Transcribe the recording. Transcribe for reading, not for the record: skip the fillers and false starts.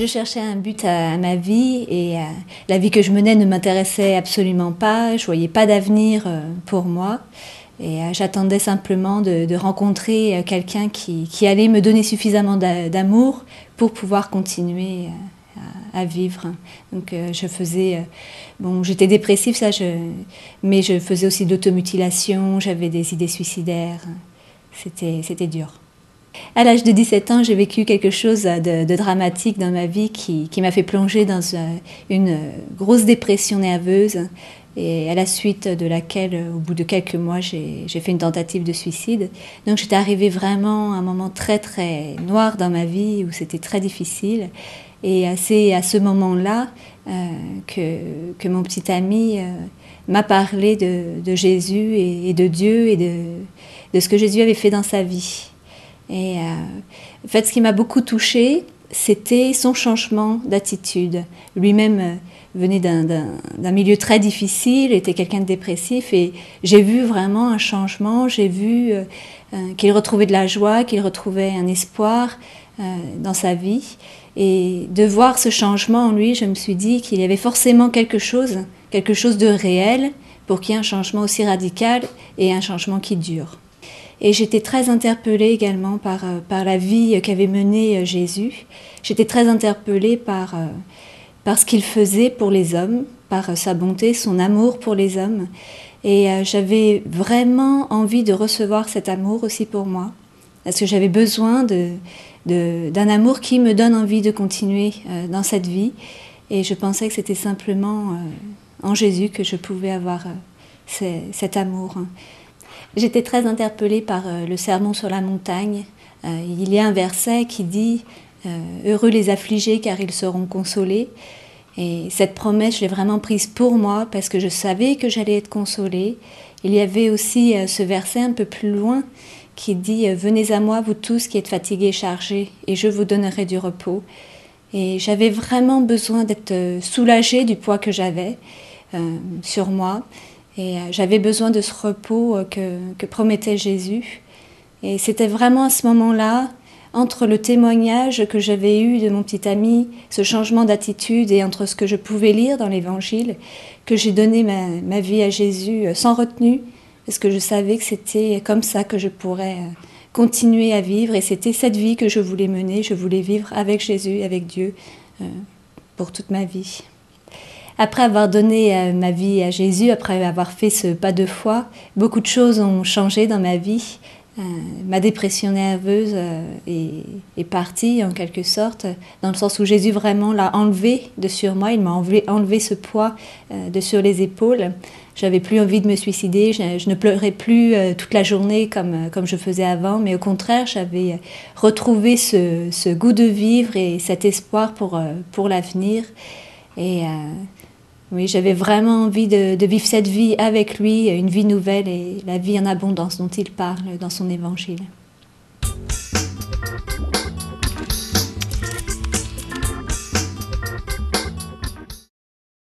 Je cherchais un but à ma vie et la vie que je menais ne m'intéressait absolument pas. Je voyais pas d'avenir pour moi et j'attendais simplement de rencontrer quelqu'un qui allait me donner suffisamment d'amour pour pouvoir continuer à vivre. Donc je faisais, j'étais dépressive, mais je faisais aussi de l'automutilation, j'avais des idées suicidaires. C'était dur. À l'âge de 17 ans, j'ai vécu quelque chose de dramatique dans ma vie qui m'a fait plonger dans une grosse dépression nerveuse et à la suite de laquelle, au bout de quelques mois, j'ai fait une tentative de suicide. Donc j'étais arrivée vraiment à un moment très très noir dans ma vie où c'était très difficile. Et c'est à ce moment-là que mon petit ami m'a parlé de Jésus et de Dieu et de ce que Jésus avait fait dans sa vie. Et en fait, ce qui m'a beaucoup touchée, c'était son changement d'attitude. Lui-même venait d'un milieu très difficile, était quelqu'un de dépressif, et j'ai vu vraiment un changement. J'ai vu qu'il retrouvait de la joie, qu'il retrouvait un espoir dans sa vie. Et de voir ce changement en lui, je me suis dit qu'il y avait forcément quelque chose de réel pour qu'il y ait un changement aussi radical et un changement qui dure. Et j'étais très interpellée également par la vie qu'avait menée Jésus. J'étais très interpellée par ce qu'il faisait pour les hommes, par sa bonté, son amour pour les hommes. Et j'avais vraiment envie de recevoir cet amour aussi pour moi, parce que j'avais besoin d'un amour qui me donne envie de continuer dans cette vie. Et je pensais que c'était simplement en Jésus que je pouvais avoir cet amour. J'étais très interpellée par le sermon sur la montagne. Il y a un verset qui dit « Heureux les affligés car ils seront consolés ». Et cette promesse, je l'ai vraiment prise pour moi parce que je savais que j'allais être consolée. Il y avait aussi ce verset un peu plus loin qui dit « Venez à moi, vous tous qui êtes fatigués et chargés, et je vous donnerai du repos ». Et j'avais vraiment besoin d'être soulagée du poids que j'avais sur moi. Et j'avais besoin de ce repos que promettait Jésus. Et c'était vraiment à ce moment-là, entre le témoignage que j'avais eu de mon petit ami, ce changement d'attitude, et entre ce que je pouvais lire dans l'Évangile, que j'ai donné ma vie à Jésus sans retenue, parce que je savais que c'était comme ça que je pourrais continuer à vivre. Et c'était cette vie que je voulais mener. Je voulais vivre avec Jésus, avec Dieu, pour toute ma vie. Après avoir donné ma vie à Jésus, après avoir fait ce pas de foi, beaucoup de choses ont changé dans ma vie. Ma dépression nerveuse est partie en quelque sorte, dans le sens où Jésus vraiment l'a enlevé de sur moi, il m'a enlevé ce poids de sur les épaules. J'avais plus envie de me suicider, je ne pleurais plus toute la journée comme je faisais avant, mais au contraire, j'avais retrouvé ce goût de vivre et cet espoir pour l'avenir. Et oui, j'avais vraiment envie de vivre cette vie avec lui, une vie nouvelle et la vie en abondance dont il parle dans son évangile.